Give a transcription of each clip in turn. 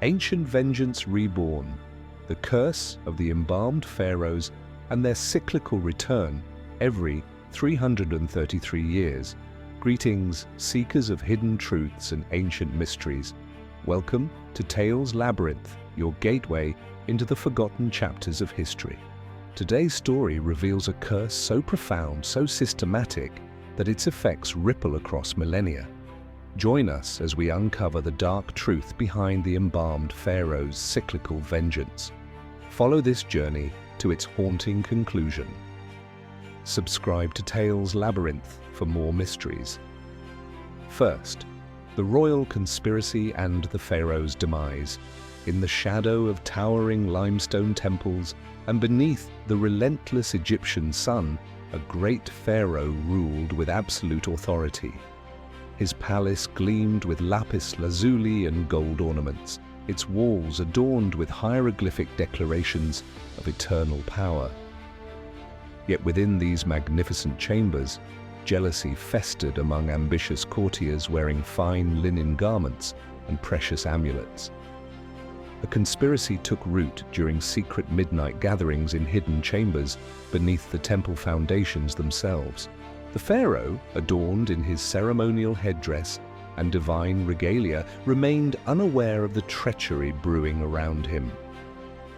Ancient Vengeance Reborn, the curse of the embalmed pharaohs and their cyclical return every 333 years. Greetings, seekers of hidden truths and ancient mysteries. Welcome to Tales Labyrinth, your gateway into the forgotten chapters of history. Today's story reveals a curse so profound, so systematic, that its effects ripple across millennia. Join us as we uncover the dark truth behind the embalmed pharaoh's cyclical vengeance. Follow this journey to its haunting conclusion. Subscribe to Tales Labyrinth for more mysteries. First, the royal conspiracy and the pharaoh's demise. In the shadow of towering limestone temples and beneath the relentless Egyptian sun, a great pharaoh ruled with absolute authority. His palace gleamed with lapis lazuli and gold ornaments, its walls adorned with hieroglyphic declarations of eternal power. Yet within these magnificent chambers, jealousy festered among ambitious courtiers wearing fine linen garments and precious amulets. A conspiracy took root during secret midnight gatherings in hidden chambers beneath the temple foundations themselves. The pharaoh, adorned in his ceremonial headdress and divine regalia, remained unaware of the treachery brewing around him.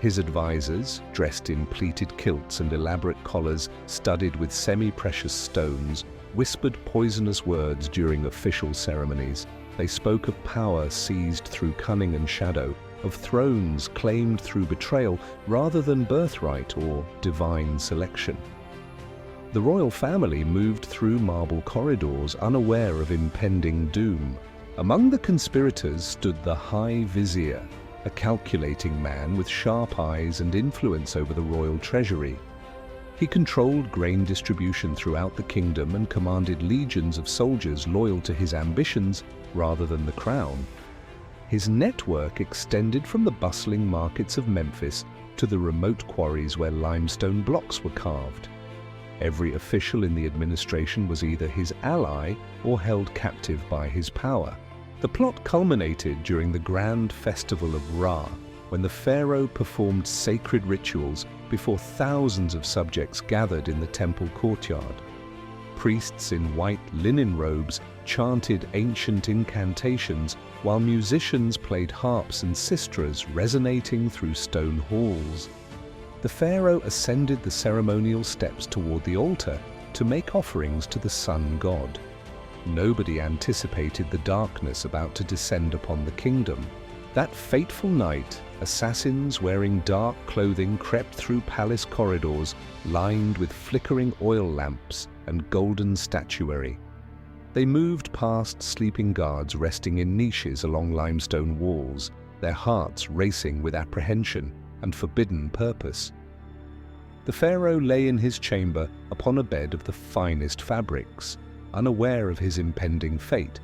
His advisors, dressed in pleated kilts and elaborate collars studded with semi-precious stones, whispered poisonous words during official ceremonies. They spoke of power seized through cunning and shadow, of thrones claimed through betrayal rather than birthright or divine selection. The royal family moved through marble corridors unaware of impending doom. Among the conspirators stood the High Vizier, a calculating man with sharp eyes and influence over the royal treasury. He controlled grain distribution throughout the kingdom and commanded legions of soldiers loyal to his ambitions rather than the crown. His network extended from the bustling markets of Memphis to the remote quarries where limestone blocks were carved. Every official in the administration was either his ally or held captive by his power. The plot culminated during the grand festival of Ra, when the pharaoh performed sacred rituals before thousands of subjects gathered in the temple courtyard. Priests in white linen robes chanted ancient incantations, while musicians played harps and sistras resonating through stone halls. The pharaoh ascended the ceremonial steps toward the altar to make offerings to the sun god. Nobody anticipated the darkness about to descend upon the kingdom. That fateful night, assassins wearing dark clothing crept through palace corridors lined with flickering oil lamps and golden statuary. They moved past sleeping guards resting in niches along limestone walls, their hearts racing with apprehension and forbidden purpose. The pharaoh lay in his chamber upon a bed of the finest fabrics, unaware of his impending fate.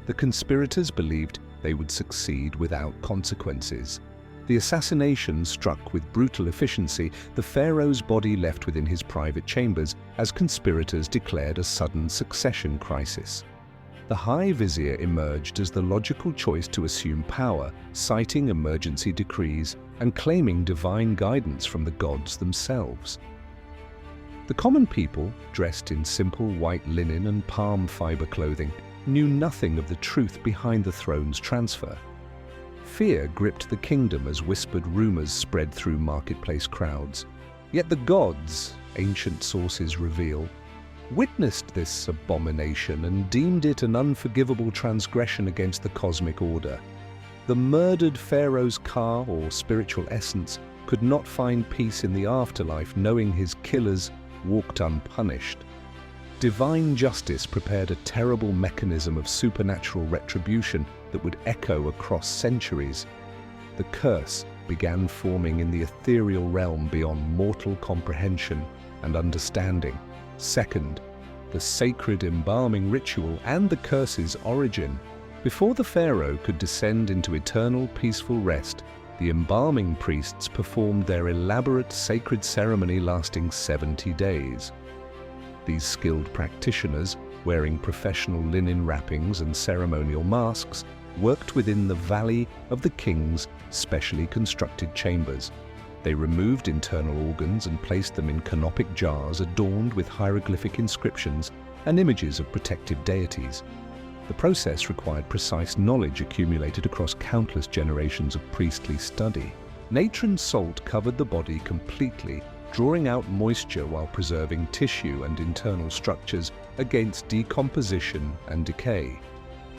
The conspirators believed they would succeed without consequences. The assassination struck with brutal efficiency, the pharaoh's body left within his private chambers as conspirators declared a sudden succession crisis. The High Vizier emerged as the logical choice to assume power, citing emergency decrees and claiming divine guidance from the gods themselves. The common people, dressed in simple white linen and palm fiber clothing, knew nothing of the truth behind the throne's transfer. Fear gripped the kingdom as whispered rumors spread through marketplace crowds. Yet the gods, ancient sources reveal, witnessed this abomination and deemed it an unforgivable transgression against the cosmic order. The murdered pharaoh's ka, or spiritual essence, could not find peace in the afterlife, knowing his killers walked unpunished. Divine justice prepared a terrible mechanism of supernatural retribution that would echo across centuries. The curse began forming in the ethereal realm beyond mortal comprehension and understanding. Second, the sacred embalming ritual and the curse's origin. Before the pharaoh could descend into eternal peaceful rest, the embalming priests performed their elaborate sacred ceremony lasting 70 days. These skilled practitioners, wearing professional linen wrappings and ceremonial masks, worked within the Valley of the King's specially constructed chambers. They removed internal organs and placed them in canopic jars adorned with hieroglyphic inscriptions and images of protective deities. The process required precise knowledge accumulated across countless generations of priestly study. Natron salt covered the body completely, drawing out moisture while preserving tissue and internal structures against decomposition and decay.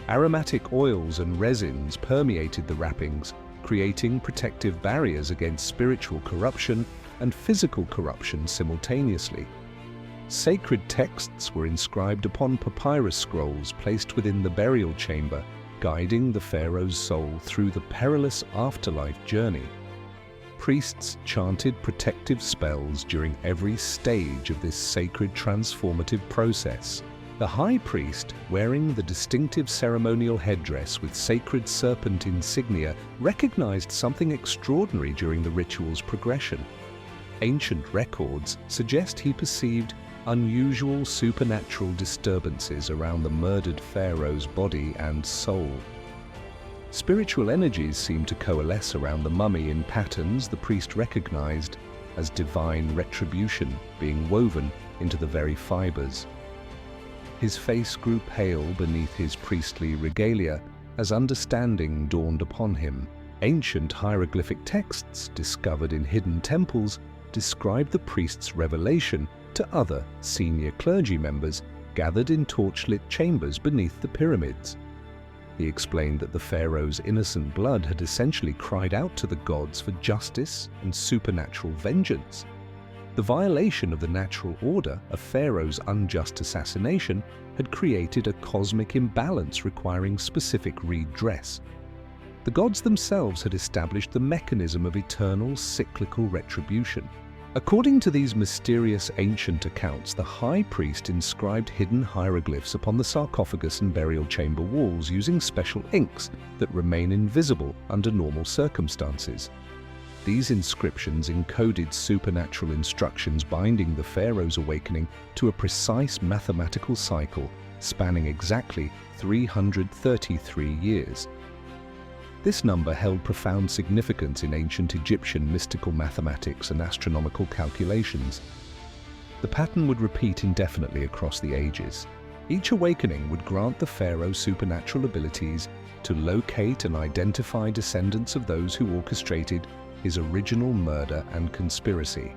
Aromatic oils and resins permeated the wrappings, creating protective barriers against spiritual corruption and physical corruption simultaneously. Sacred texts were inscribed upon papyrus scrolls placed within the burial chamber, guiding the pharaoh's soul through the perilous afterlife journey. Priests chanted protective spells during every stage of this sacred transformative process. The high priest, wearing the distinctive ceremonial headdress with sacred serpent insignia, recognized something extraordinary during the ritual's progression. Ancient records suggest he perceived unusual supernatural disturbances around the murdered pharaoh's body and soul. Spiritual energies seemed to coalesce around the mummy in patterns the priest recognized as divine retribution being woven into the very fibers. His face grew pale beneath his priestly regalia as understanding dawned upon him. Ancient hieroglyphic texts discovered in hidden temples described the priest's revelation to other senior clergy members gathered in torchlit chambers beneath the pyramids. He explained that the pharaoh's innocent blood had essentially cried out to the gods for justice and supernatural vengeance. The violation of the natural order, a pharaoh's unjust assassination, had created a cosmic imbalance requiring specific redress. The gods themselves had established the mechanism of eternal cyclical retribution. According to these mysterious ancient accounts, the high priest inscribed hidden hieroglyphs upon the sarcophagus and burial chamber walls using special inks that remain invisible under normal circumstances. These inscriptions encoded supernatural instructions binding the pharaoh's awakening to a precise mathematical cycle spanning exactly 333 years. This number held profound significance in ancient Egyptian mystical mathematics and astronomical calculations. The pattern would repeat indefinitely across the ages. Each awakening would grant the pharaoh supernatural abilities to locate and identify descendants of those who orchestrated his original murder and conspiracy.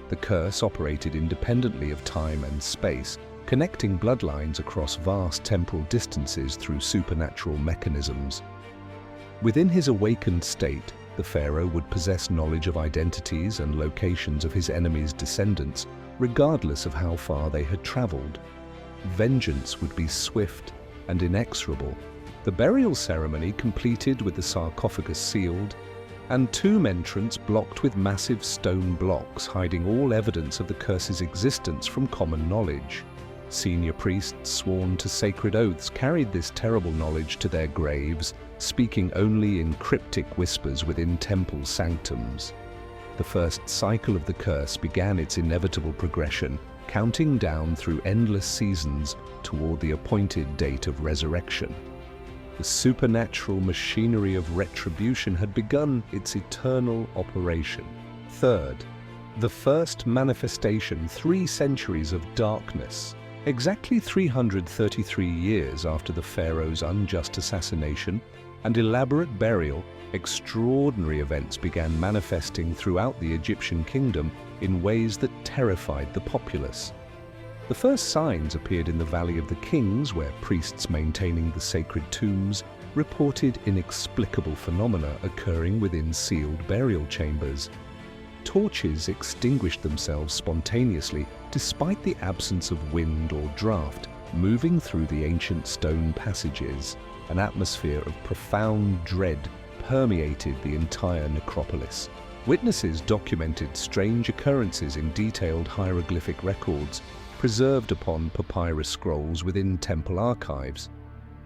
The curse operated independently of time and space, connecting bloodlines across vast temporal distances through supernatural mechanisms. Within his awakened state, the pharaoh would possess knowledge of identities and locations of his enemies' descendants, regardless of how far they had traveled. Vengeance would be swift and inexorable. The burial ceremony completed with the sarcophagus sealed, and tomb entrance blocked with massive stone blocks hiding all evidence of the curse's existence from common knowledge. Senior priests sworn to sacred oaths carried this terrible knowledge to their graves, speaking only in cryptic whispers within temple sanctums. The first cycle of the curse began its inevitable progression, counting down through endless seasons toward the appointed date of resurrection. The supernatural machinery of retribution had begun its eternal operation. Third, the first manifestation 3 centuries of darkness. Exactly 333 years after the pharaoh's unjust assassination and elaborate burial, extraordinary events began manifesting throughout the Egyptian kingdom in ways that terrified the populace. The first signs appeared in the Valley of the Kings, where priests maintaining the sacred tombs reported inexplicable phenomena occurring within sealed burial chambers. Torches extinguished themselves spontaneously despite the absence of wind or draft, moving through the ancient stone passages. An atmosphere of profound dread permeated the entire necropolis. Witnesses documented strange occurrences in detailed hieroglyphic records preserved upon papyrus scrolls within temple archives.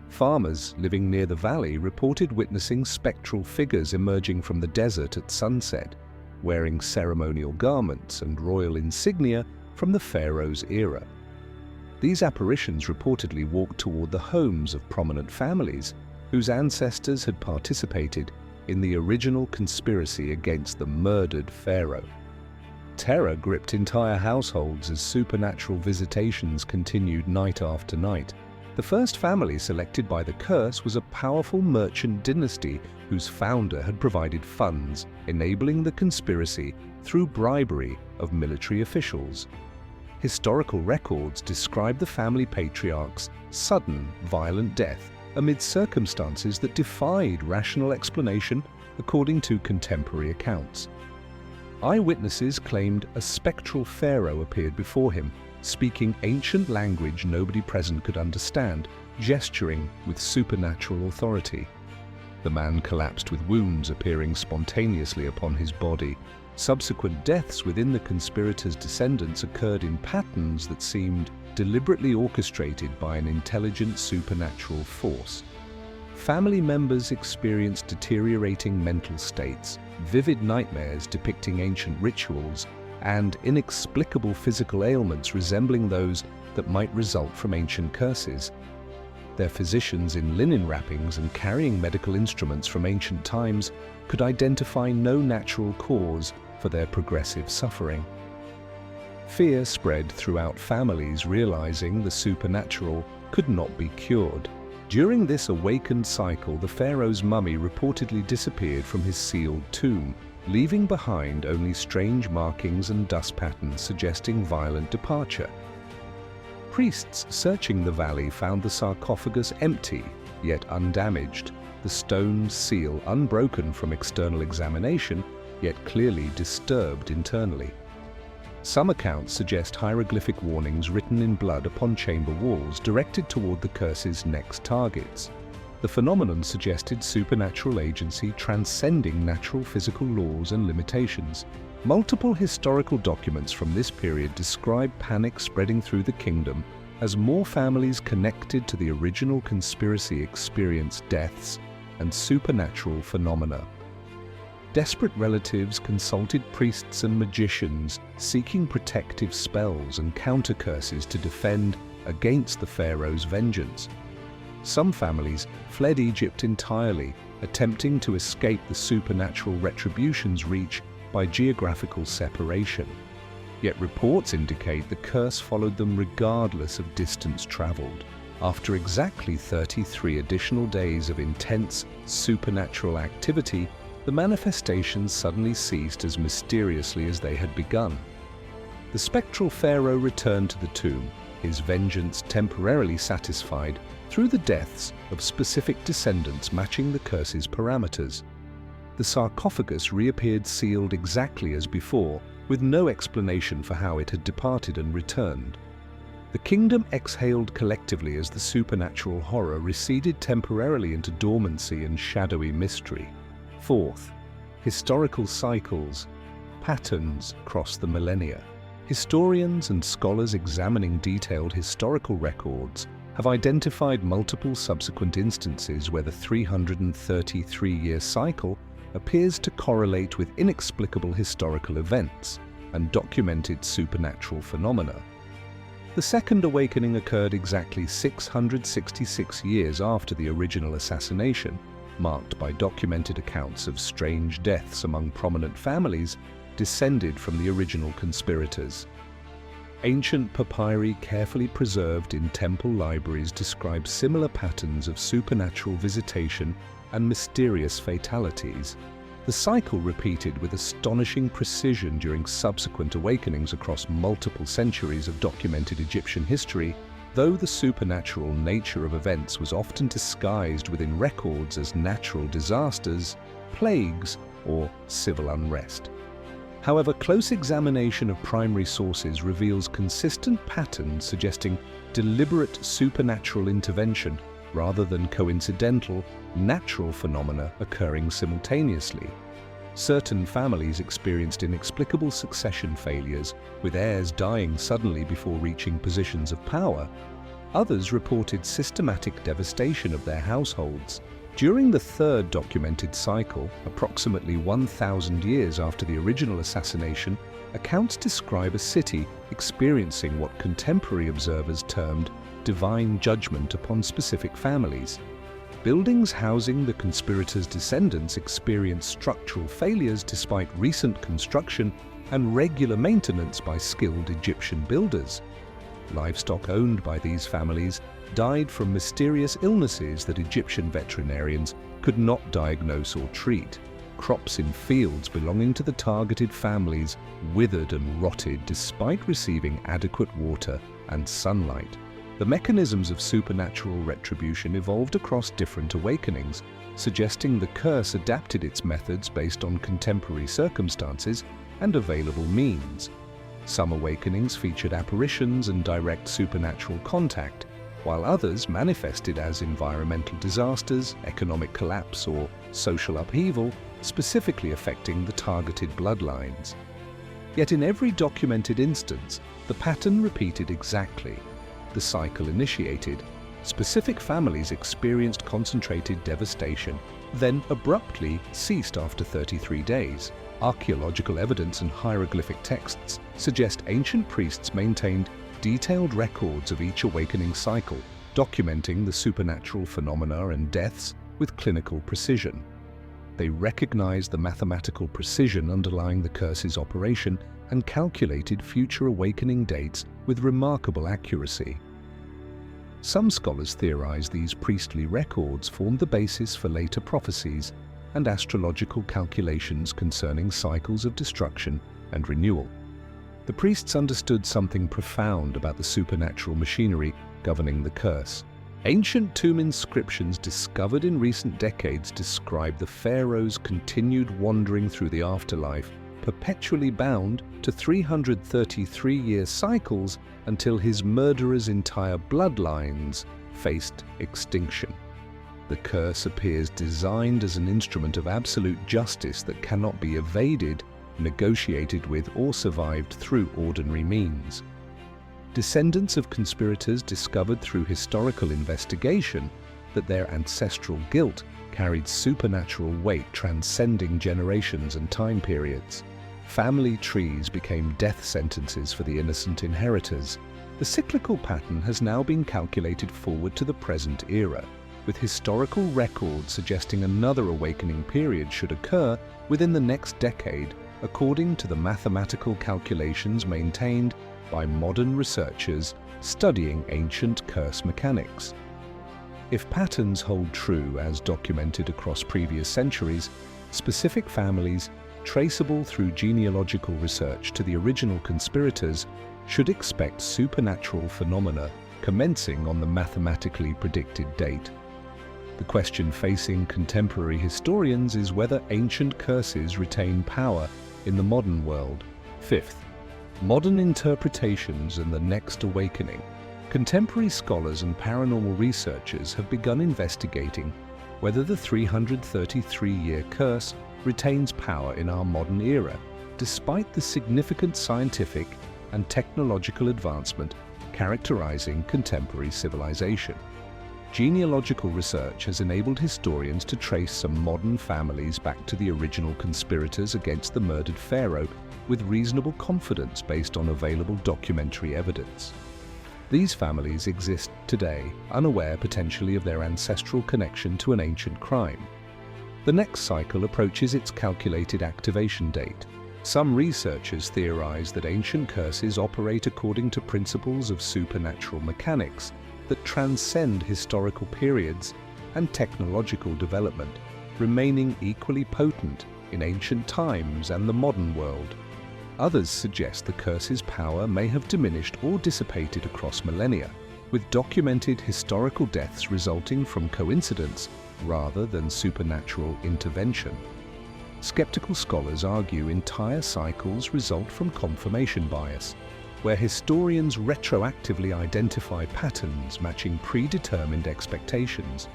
Farmers living near the valley reported witnessing spectral figures emerging from the desert at sunset, wearing ceremonial garments and royal insignia from the pharaoh's era. These apparitions reportedly walked toward the homes of prominent families, whose ancestors had participated in the original conspiracy against the murdered pharaoh. Terror gripped entire households as supernatural visitations continued night after night. The first family selected by the curse was a powerful merchant dynasty whose founder had provided funds, enabling the conspiracy through bribery of military officials. Historical records describe the family patriarch's sudden, violent death amid circumstances that defied rational explanation, according to contemporary accounts. Eyewitnesses claimed a spectral pharaoh appeared before him, speaking ancient language nobody present could understand, gesturing with supernatural authority. The man collapsed with wounds appearing spontaneously upon his body. Subsequent deaths within the conspirators' descendants occurred in patterns that seemed deliberately orchestrated by an intelligent supernatural force. Family members experienced deteriorating mental states, vivid nightmares depicting ancient rituals, and inexplicable physical ailments resembling those that might result from ancient curses. Their physicians in linen wrappings and carrying medical instruments from ancient times could identify no natural cause for their progressive suffering. Fear spread throughout families, realizing the supernatural could not be cured. During this awakened cycle, the pharaoh's mummy reportedly disappeared from his sealed tomb, leaving behind only strange markings and dust patterns suggesting violent departure. Priests searching the valley found the sarcophagus empty, yet undamaged, the stone seal unbroken from external examination, yet clearly disturbed internally. Some accounts suggest hieroglyphic warnings written in blood upon chamber walls directed toward the curse's next targets. The phenomenon suggested supernatural agency transcending natural physical laws and limitations. Multiple historical documents from this period describe panic spreading through the kingdom as more families connected to the original conspiracy experienced deaths and supernatural phenomena. Desperate relatives consulted priests and magicians, seeking protective spells and counter curses to defend against the pharaoh's vengeance. Some families fled Egypt entirely, attempting to escape the supernatural retribution's reach by geographical separation. Yet reports indicate the curse followed them regardless of distance traveled. After exactly 33 additional days of intense supernatural activity, the manifestations suddenly ceased as mysteriously as they had begun. The spectral pharaoh returned to the tomb, his vengeance temporarily satisfied through the deaths of specific descendants matching the curse's parameters. The sarcophagus reappeared sealed exactly as before, with no explanation for how it had departed and returned. The kingdom exhaled collectively as the supernatural horror receded temporarily into dormancy and shadowy mystery. Fourth, historical cycles, patterns across the millennia. Historians and scholars examining detailed historical records have identified multiple subsequent instances where the 333-year cycle appears to correlate with inexplicable historical events and documented supernatural phenomena. The Second Awakening occurred exactly 666 years after the original assassination, marked by documented accounts of strange deaths among prominent families descended from the original conspirators. Ancient papyri carefully preserved in temple libraries describe similar patterns of supernatural visitation and mysterious fatalities. The cycle repeated with astonishing precision during subsequent awakenings across multiple centuries of documented Egyptian history, though the supernatural nature of events was often disguised within records as natural disasters, plagues, or civil unrest. However, close examination of primary sources reveals consistent patterns suggesting deliberate supernatural intervention rather than coincidental, natural phenomena occurring simultaneously. Certain families experienced inexplicable succession failures, with heirs dying suddenly before reaching positions of power. Others reported systematic devastation of their households. During the third documented cycle, approximately 1,000 years after the original assassination, accounts describe a city experiencing what contemporary observers termed divine judgment upon specific families. Buildings housing the conspirators' descendants experienced structural failures despite recent construction and regular maintenance by skilled Egyptian builders. Livestock owned by these families died from mysterious illnesses that Egyptian veterinarians could not diagnose or treat. Crops in fields belonging to the targeted families withered and rotted despite receiving adequate water and sunlight. The mechanisms of supernatural retribution evolved across different awakenings, suggesting the curse adapted its methods based on contemporary circumstances and available means. Some awakenings featured apparitions and direct supernatural contact, while others manifested as environmental disasters, economic collapse, or social upheaval, specifically affecting the targeted bloodlines. Yet in every documented instance, the pattern repeated exactly. The cycle initiated, specific families experienced concentrated devastation, then abruptly ceased after 33 days. Archaeological evidence and hieroglyphic texts suggest ancient priests maintained detailed records of each awakening cycle, documenting the supernatural phenomena and deaths with clinical precision. They recognized the mathematical precision underlying the curse's operation and calculated future awakening dates with remarkable accuracy. Some scholars theorize these priestly records formed the basis for later prophecies and astrological calculations concerning cycles of destruction and renewal. The priests understood something profound about the supernatural machinery governing the curse. Ancient tomb inscriptions discovered in recent decades describe the pharaoh's continued wandering through the afterlife, perpetually bound to 333-year cycles until his murderer's entire bloodlines faced extinction. The curse appears designed as an instrument of absolute justice that cannot be evaded, negotiated with, or survived through ordinary means. Descendants of conspirators discovered through historical investigation that their ancestral guilt carried supernatural weight transcending generations and time periods. Family trees became death sentences for the innocent inheritors. The cyclical pattern has now been calculated forward to the present era, with historical records suggesting another awakening period should occur within the next decade, according to the mathematical calculations maintained by modern researchers studying ancient curse mechanics. If patterns hold true as documented across previous centuries, specific families, traceable through genealogical research to the original conspirators, should expect supernatural phenomena commencing on the mathematically predicted date. The question facing contemporary historians is whether ancient curses retain power in the modern world. Fifth, modern interpretations and the next awakening. Contemporary scholars and paranormal researchers have begun investigating whether the 333-year curse retains power in our modern era, despite the significant scientific and technological advancement characterizing contemporary civilization. Genealogical research has enabled historians to trace some modern families back to the original conspirators against the murdered pharaoh with reasonable confidence based on available documentary evidence. These families exist today, unaware potentially of their ancestral connection to an ancient crime. The next cycle approaches its calculated activation date. Some researchers theorize that ancient curses operate according to principles of supernatural mechanics that transcend historical periods and technological development, remaining equally potent in ancient times and the modern world. Others suggest the curse's power may have diminished or dissipated across millennia, with documented historical deaths resulting from coincidence rather than supernatural intervention. Skeptical scholars argue entire cycles result from confirmation bias, where historians retroactively identify patterns matching predetermined expectations.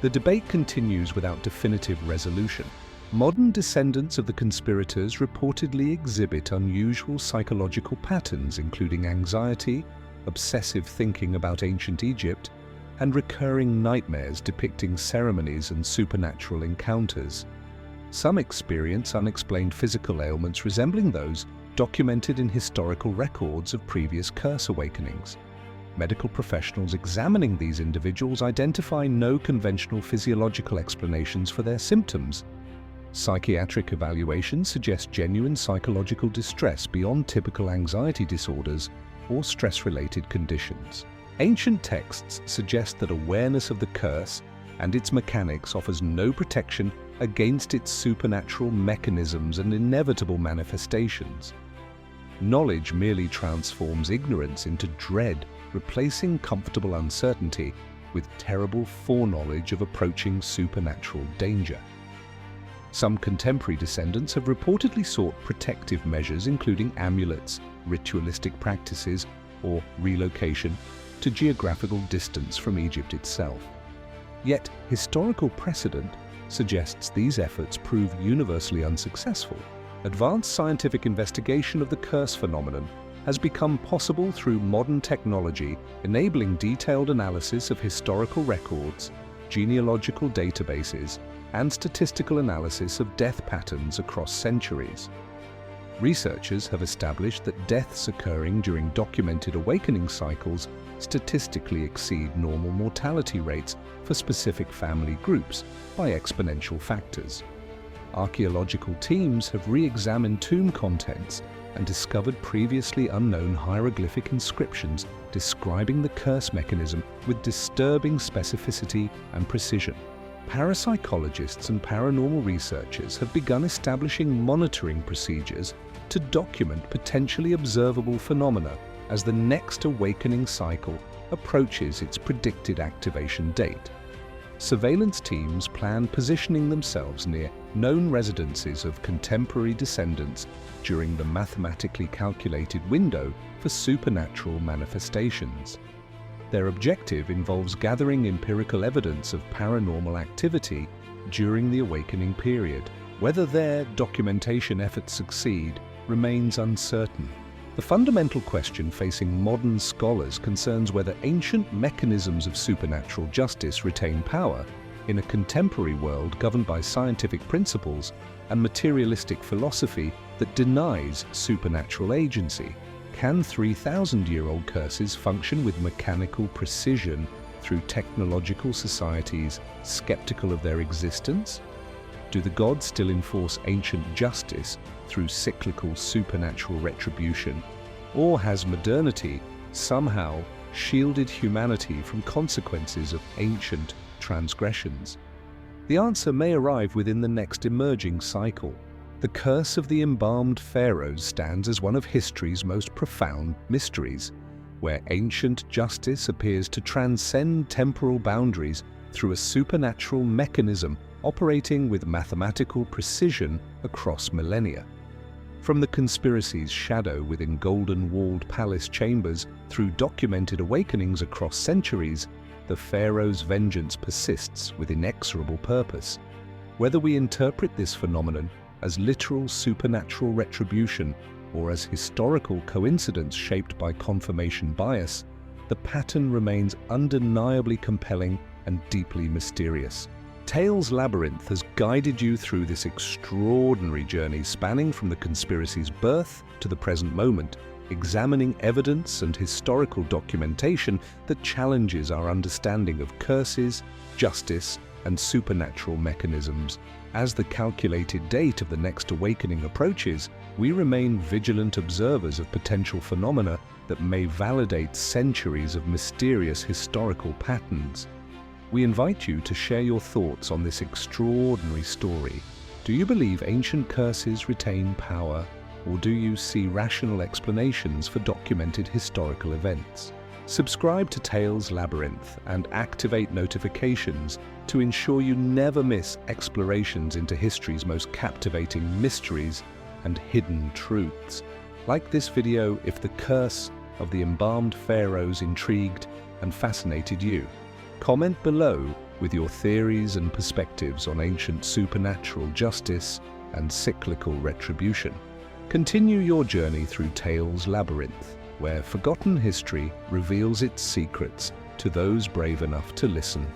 The debate continues without definitive resolution. Modern descendants of the conspirators reportedly exhibit unusual psychological patterns, including anxiety, obsessive thinking about ancient Egypt, and recurring nightmares depicting ceremonies and supernatural encounters. Some experience unexplained physical ailments resembling those documented in historical records of previous curse awakenings. medical professionals examining these individuals identify no conventional physiological explanations for their symptoms. Psychiatric evaluations suggest genuine psychological distress beyond typical anxiety disorders or stress-related conditions. Ancient texts suggest that awareness of the curse and its mechanics offers no protection against its supernatural mechanisms and inevitable manifestations. Knowledge merely transforms ignorance into dread, replacing comfortable uncertainty with terrible foreknowledge of approaching supernatural danger. Some contemporary descendants have reportedly sought protective measures including amulets, ritualistic practices, or relocation to geographical distance from Egypt itself. Yet, historical precedent suggests these efforts prove universally unsuccessful. Advanced scientific investigation of the curse phenomenon has become possible through modern technology, enabling detailed analysis of historical records, genealogical databases, and statistical analysis of death patterns across centuries. Researchers have established that deaths occurring during documented awakening cycles statistically exceed normal mortality rates for specific family groups by exponential factors. Archaeological teams have re-examined tomb contents and discovered previously unknown hieroglyphic inscriptions describing the curse mechanism with disturbing specificity and precision. Parapsychologists and paranormal researchers have begun establishing monitoring procedures to document potentially observable phenomena as the next awakening cycle approaches its predicted activation date. Surveillance teams plan positioning themselves near known residences of contemporary descendants during the mathematically calculated window for supernatural manifestations. Their objective involves gathering empirical evidence of paranormal activity during the awakening period. Whether their documentation efforts succeed remains uncertain. The fundamental question facing modern scholars concerns whether ancient mechanisms of supernatural justice retain power in a contemporary world governed by scientific principles and materialistic philosophy that denies supernatural agency. Can 3,000-year-old curses function with mechanical precision through technological societies skeptical of their existence? Do the gods still enforce ancient justice through cyclical supernatural retribution? Or has modernity somehow shielded humanity from consequences of ancient transgressions? The answer may arrive within the next emerging cycle. The curse of the embalmed pharaohs stands as one of history's most profound mysteries, where ancient justice appears to transcend temporal boundaries through a supernatural mechanism operating with mathematical precision across millennia. From the conspiracy's shadow within golden-walled palace chambers through documented awakenings across centuries, the pharaoh's vengeance persists with inexorable purpose. Whether we interpret this phenomenon as literal supernatural retribution or as historical coincidence shaped by confirmation bias, the pattern remains undeniably compelling and deeply mysterious. Tales Labyrinth has guided you through this extraordinary journey spanning from the conspiracy's birth to the present moment, examining evidence and historical documentation that challenges our understanding of curses, justice, and supernatural mechanisms. As the calculated date of the next awakening approaches, we remain vigilant observers of potential phenomena that may validate centuries of mysterious historical patterns. We invite you to share your thoughts on this extraordinary story. Do you believe ancient curses retain power, or do you see rational explanations for documented historical events? Subscribe to Tales Labyrinth and activate notifications to ensure you never miss explorations into history's most captivating mysteries and hidden truths. Like this video if the curse of the embalmed pharaohs intrigued and fascinated you. Comment below with your theories and perspectives on ancient supernatural justice and cyclical retribution. Continue your journey through Tales Labyrinth, where forgotten history reveals its secrets to those brave enough to listen.